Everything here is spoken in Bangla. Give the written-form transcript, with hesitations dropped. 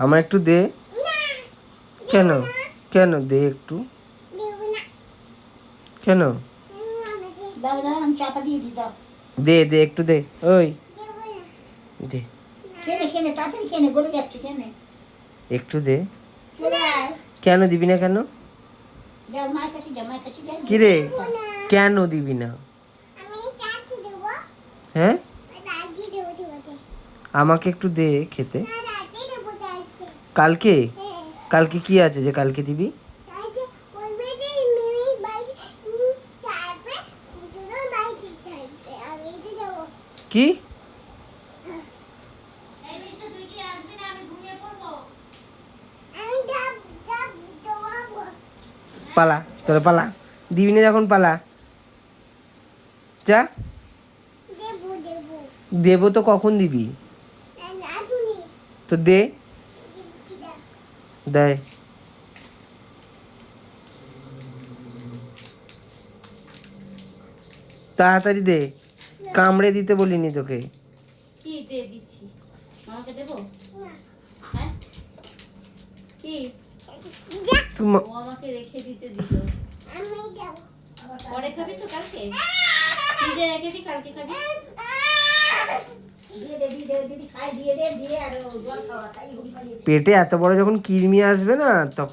আমার একটু দে। কেন কেন দে একটু, কেন? চাপা দিয়ে দিই দাও। দে দে একটু দে, ওই দে কেনে কেনে তাড়াতাড়ি কেনে, গলে যাচ্ছে কেনে। একটু দে। চলে আয়, কেন দিবি না কেন? যাও মায়ের কাছে, যা মায়ের কাছে যাই। কি রে, কেন দিবি না? হ্যাঁ, আমাকে একটু দে খেতে। কালকে, কালকে কি আছে যে কালকে দিবি? কি? পালা, তোরা পালা। দিবি না যখন পালা। যা। দেবো তো কখন দিবি? তো দে। দেয়। তাড়াতাড়ি দে, কামড়ে দিতে বলিনি তোকে। কি দিয়ে দিচ্ছি, আমাকে দেবো? হ্যাঁ কি, ও আমাকে রেখে দিতে দিল। পরে খাবি তো কালকে, ফ্রিজে রেখে দি, কালকে খাবি। দিয়ে দে দিয়ে দে, যদি খাই দিয়ে দে, দিয়ে আর জল খাওয়া, তাই ঘুম পাড়িয়ে দে। পেটে এত বড় যখন কৃমি আসবে না তখন